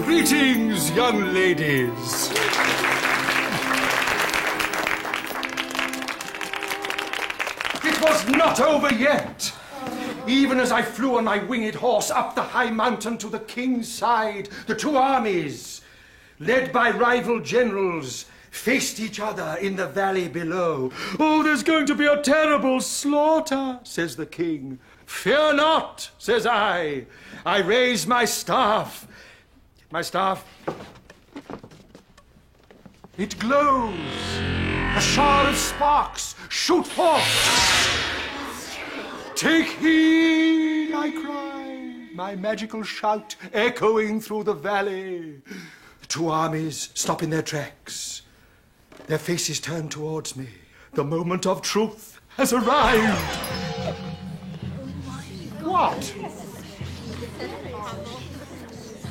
Greetings, young ladies. It was not over yet. Even as I flew on my winged horse up the high mountain to the king's side, the two armies, led by rival generals, faced each other in the valley below. Oh, there's going to be a terrible slaughter, says the king. Fear not, says I. I raise my staff. My staff. It glows. A shower of sparks shoot forth. Take heed, I cry, my magical shout echoing through the valley. The two armies stop in their tracks. Their faces turn towards me. The moment of truth has arrived. What?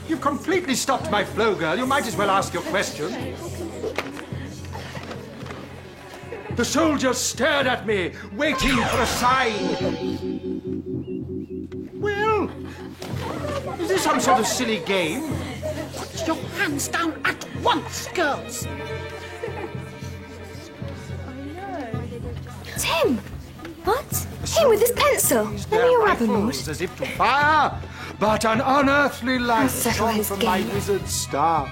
You've completely stopped my flow, girl. You might as well ask your question. The soldiers stared at me, waiting for a sign. Well, is this some sort of silly game? Put your hands down at once, girls. Tim! What? Him with his pencil. Let me grab him, Lord. As if to fire, but an unearthly light shone from my game. wizard staff.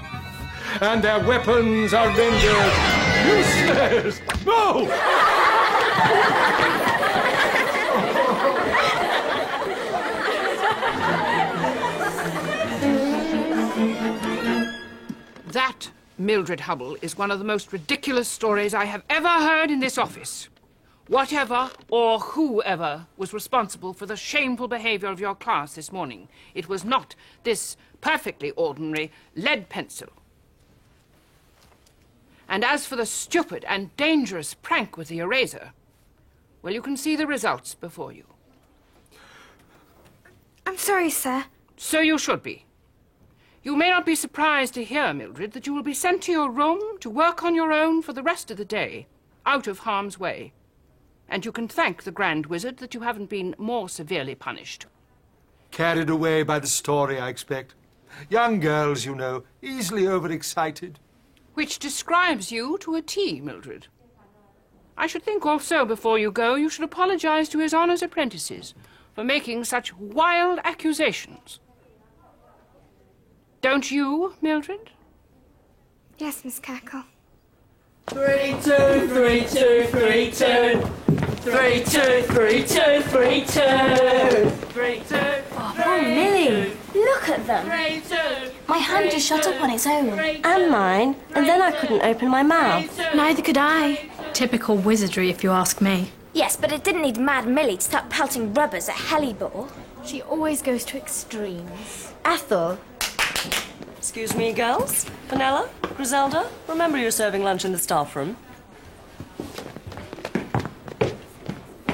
And their weapons are rendered useless. No! That, Mildred Hubble, is one of the most ridiculous stories I have ever heard in this office. Whatever or whoever was responsible for the shameful behavior of your class this morning, it was not this perfectly ordinary lead pencil. And as for the stupid and dangerous prank with the eraser, well, you can see the results before you. I'm sorry, sir. So you should be. You may not be surprised to hear, Mildred, that you will be sent to your room to work on your own for the rest of the day, out of harm's way. And you can thank the Grand Wizard that you haven't been more severely punished. Carried away by the story, I expect. Young girls, you know, easily overexcited. Which describes you to a T, Mildred. I should think also, before you go, you should apologize to His Honour's apprentices for making such wild accusations. Don't you, Mildred? Yes, Miss Cackle. 3, 2, 3, 2, 3, 2. 3, 2, 3, 2, 3, 2. 3, 2. Oh, poor Millie. Look at them. 3, 2. My hand just shut up on its own. And mine. And then I couldn't open my mouth. Neither could I. Typical wizardry, if you ask me. Yes, but it didn't need Mad Millie to start pelting rubbers at Hellyball. She always goes to extremes. Ethel. Excuse me, girls. Vanilla? Griselda? Remember you're serving lunch in the staff room.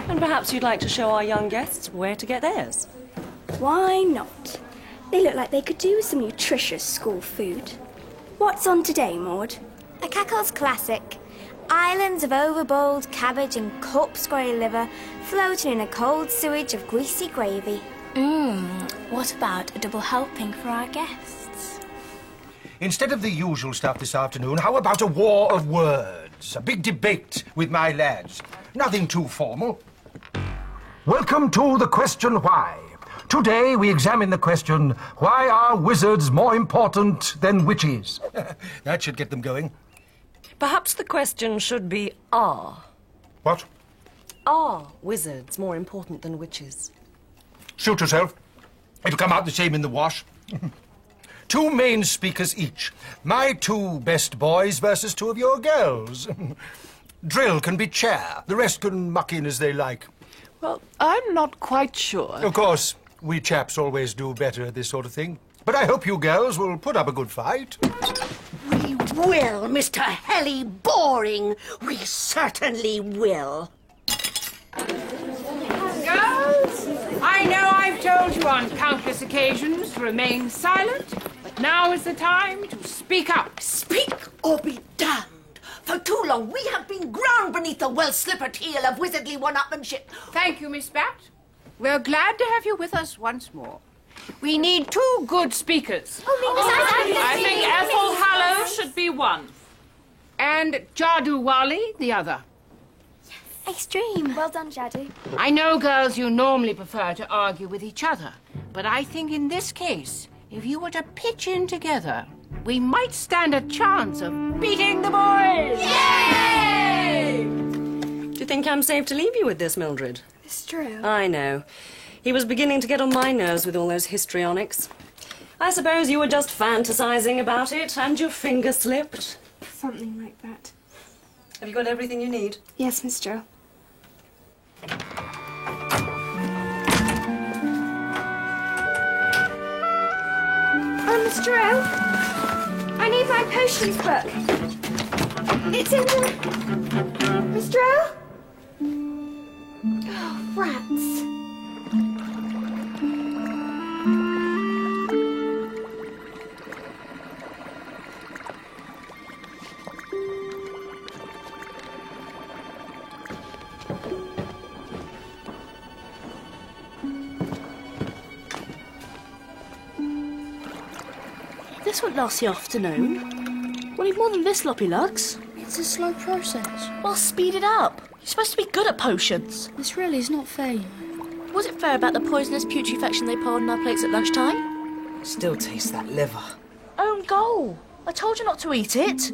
And perhaps you'd like to show our young guests where to get theirs. Why not? They look like they could do with some nutritious school food. What's on today, Maud? A Cackle's classic. Islands of overboiled cabbage and corpse grey liver floating in a cold sewage of greasy gravy. What about a double helping for our guests? Instead of the usual stuff this afternoon, how about a war of words? A big debate with my lads. Nothing too formal. Welcome to The Question Why. Today we examine the question, why are wizards more important than witches? That should get them going. Perhaps the question should be, are What? wizards more important than witches? Suit yourself. It'll come out the same in the wash. 2 main speakers each. My 2 best boys versus 2 of your girls. Drill can be chair. The rest can muck in as they like. Well, I'm not quite sure. Of course, we chaps always do better at this sort of thing. But I hope you girls will put up a good fight. We will, Mr. Helly Boring. We certainly will. Girls, I know I've told you on countless occasions to remain silent, but now is the time to speak up. Speak or be damned. For too long we have been ground beneath the well-slippered heel of wizardly one-upmanship. Thank you, Miss Bat. We're glad to have you with us once more. We need 2 good speakers. I think Ethel Hallow should be one. And Jadu Wali, the other. Extreme. Well done, Jadu. I know, girls, you normally prefer to argue with each other, but I think in this case, if you were to pitch in together, we might stand a chance of beating the boys! Yay! Do you think I'm safe to leave you with this, Mildred? It's true. I know. He was beginning to get on my nerves with all those histrionics. I suppose you were just fantasizing about it and your finger slipped. Something like that. Have you got everything you need? Yes, Miss Joe. Oh, Miss Drew, I need my potions book. It's in the... Miss Drew? Oh, rats. This won't last the afternoon. We'll need more than this, Loppy Lugs. It's a slow process. Well, speed it up. You're supposed to be good at potions. This really is not fair, you know. Was it fair about the poisonous putrefaction they poured on our plates at lunchtime? Still taste that liver. Own goal. I told you not to eat it.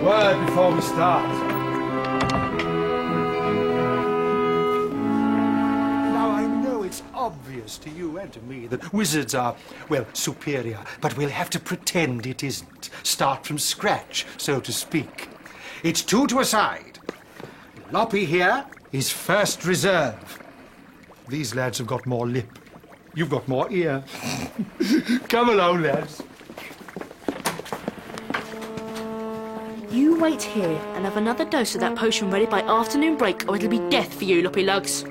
Word before we start. Now, I know it's obvious to you and to me that wizards are, well, superior, but we'll have to pretend it isn't. Start from scratch, so to speak. It's 2 to a side. Loppy here is first reserve. These lads have got more lip. You've got more ear. Come along, lads. You wait here and have another dose of that potion ready by afternoon break, or it'll be death for you, Loppy Lugs.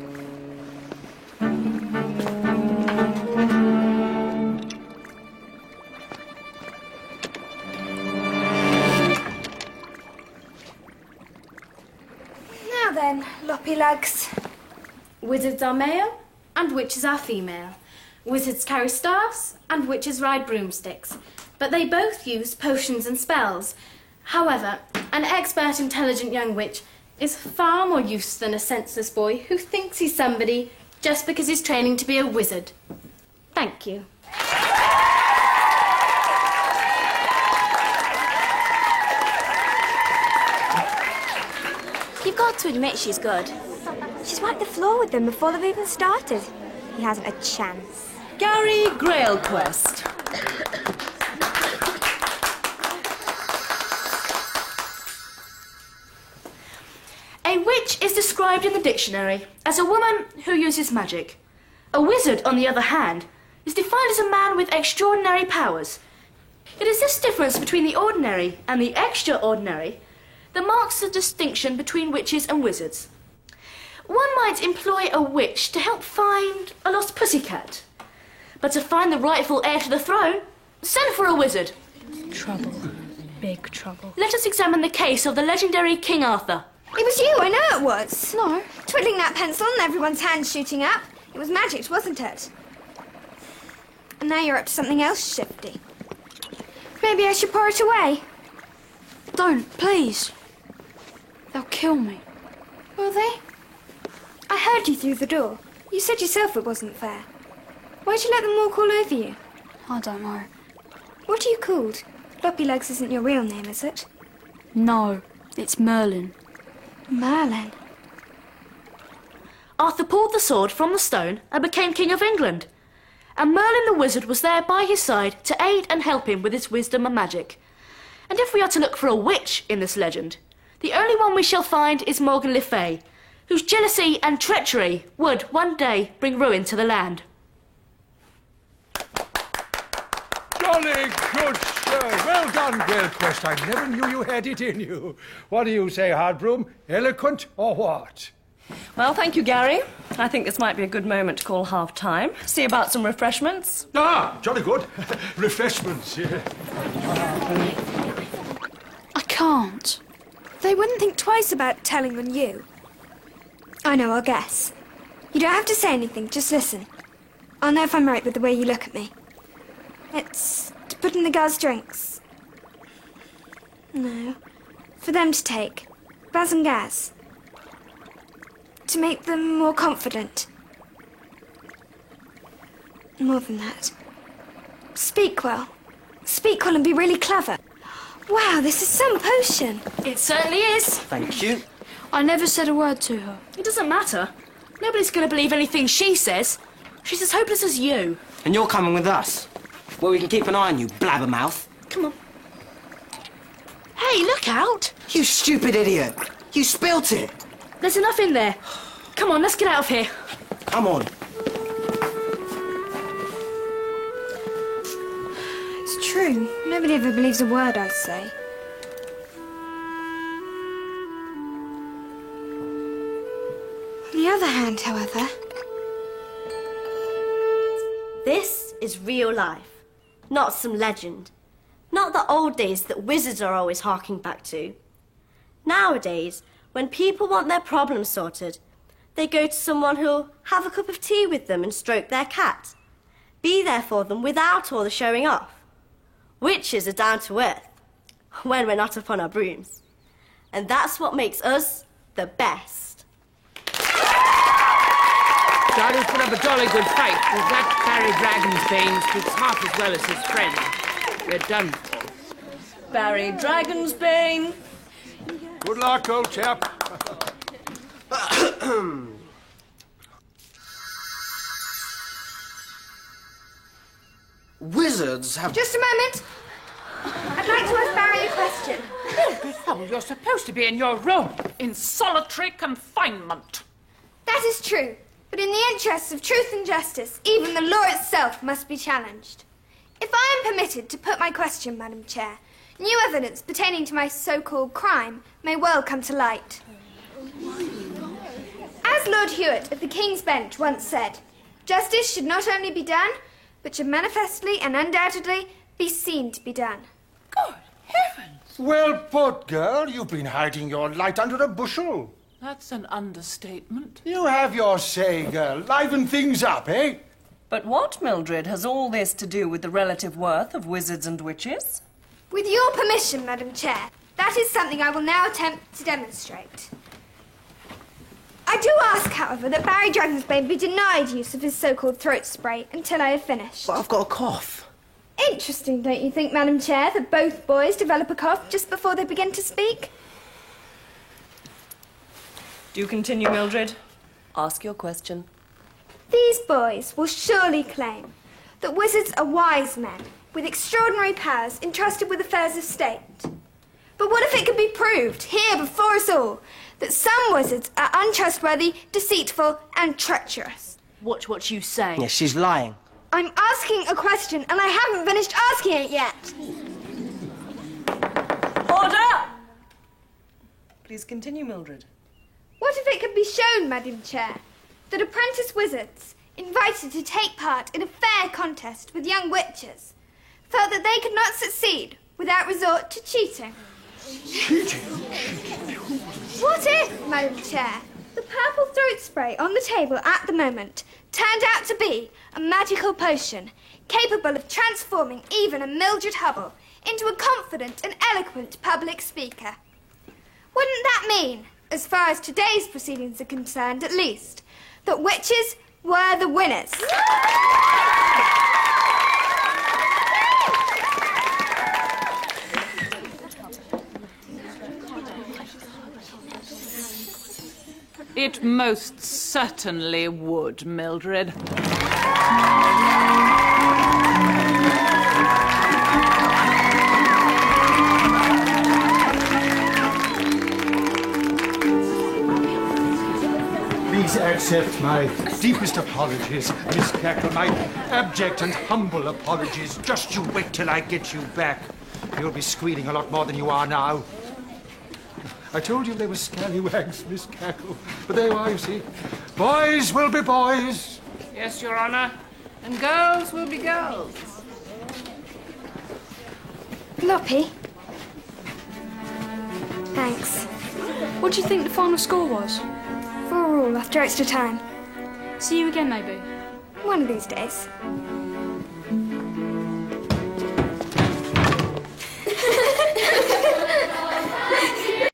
Now then, Loppy Lugs. Wizards are male and witches are female. Wizards carry staffs and witches ride broomsticks. But they both use potions and spells. However, an expert, intelligent young witch is far more use than a senseless boy who thinks he's somebody just because he's training to be a wizard. Thank you. You've got to admit she's good. She's wiped the floor with them before they've even started. He hasn't a chance. Gary Grailquest. A witch is described in the dictionary as a woman who uses magic. A wizard, on the other hand, is defined as a man with extraordinary powers. It is this difference between the ordinary and the extraordinary that marks the distinction between witches and wizards. One might employ a witch to help find a lost pussycat. But to find the rightful heir to the throne, send for a wizard. Trouble. Big trouble. Let us examine the case of the legendary King Arthur. It was you, I know it was. No. Twiddling that pencil and everyone's hands shooting up. It was magic, wasn't it? And now you're up to something else shifty. Maybe I should pour it away. Don't, please. They'll kill me. Will they? I heard you through the door. You said yourself it wasn't fair. Why'd you let them walk all over you? I don't know. What are you called? Loppy Lugs isn't your real name, is it? No, it's Merlin. Merlin. Arthur pulled the sword from the stone and became King of England. And Merlin the wizard was there by his side to aid and help him with his wisdom and magic. And if we are to look for a witch in this legend, the only one we shall find is Morgan Le Fay, whose jealousy and treachery would one day bring ruin to the land. Jolly good show. Well done, Grailquest. I never knew you had it in you. What do you say, Hardbroom? Eloquent or what? Well, thank you, Gary. I think this might be a good moment to call half-time. See about some refreshments. Ah, jolly good. Refreshments, yeah. can't. They wouldn't think twice about telling on you. I know, I'll guess. You don't have to say anything, just listen. I'll know if I'm right with the way you look at me. It's to put in the girls' drinks. No, for them to take. Baz and Gaz. To make them more confident. More than that. Speak well. Speak well and be really clever. Wow, this is some potion. It certainly is. Thank you. I never said a word to her. It doesn't matter. Nobody's going to believe anything she says. She's as hopeless as you. And you're coming with us, where we can keep an eye on you, blabbermouth. Come on. Hey, look out! You stupid idiot! You spilt it! There's enough in there. Come on, let's get out of here. Come on. It's true. Nobody ever believes a word I say. On the other hand, however... This is real life, not some legend. Not the old days that wizards are always harking back to. Nowadays, when people want their problems sorted, they go to someone who'll have a cup of tea with them and stroke their cat. Be there for them without all the showing off. Witches are down to earth, when we're not upon our brooms. And that's what makes us the best. Charlie's put up a jolly good fight, but that Barry Dragonsbane speaks half as well as his friend. We're done for. Barry Dragonsbane. Good luck, old chap. Wizards have... Just a moment. I'd like to ask Barry a question. Mildred Hubble, you're supposed to be in your room. In solitary confinement. That is true. But in the interests of truth and justice, even the law itself must be challenged. If I am permitted to put my question, Madam Chair, new evidence pertaining to my so-called crime may well come to light. As Lord Hewitt of the King's Bench once said, justice should not only be done, but should manifestly and undoubtedly be seen to be done. Good heavens! Well put, girl. You've been hiding your light under a bushel. That's an understatement. You have your say, girl. Liven things up, eh? But what, Mildred, has all this to do with the relative worth of wizards and witches? With your permission, Madam Chair, that is something I will now attempt to demonstrate. I do ask, however, that Barry Dragonsbane be denied use of his so-called throat spray until I have finished. But I've got a cough. Interesting, don't you think, Madam Chair, that both boys develop a cough just before they begin to speak? Do continue, Mildred. Ask your question. These boys will surely claim that wizards are wise men with extraordinary powers entrusted with affairs of state. But what if it could be proved, here before us all, that some wizards are untrustworthy, deceitful, and treacherous? Watch what you say. Yeah, she's lying. I'm asking a question, and I haven't finished asking it yet. Order! Please continue, Mildred. What if it could be shown, Madam Chair, that apprentice wizards, invited to take part in a fair contest with young witches, felt that they could not succeed without resort to cheating? Cheating? What if, Madam Chair, the purple throat spray on the table at the moment turned out to be a magical potion capable of transforming even a Mildred Hubble into a confident and eloquent public speaker? Wouldn't that mean, as far as today's proceedings are concerned at least, that witches were the winners? It most certainly would, Mildred. Please accept my deepest apologies, Miss Cackle, my abject and humble apologies. Just you wait till I get you back. You'll be squealing a lot more than you are now. I told you they were scallywags, Miss Cackle. But there you are, you see. Boys will be boys. Yes, Your Honor. And girls will be girls. Floppy, Thanks. What do you think the final score was? 4 all after extra time. See you again, maybe. One of these days.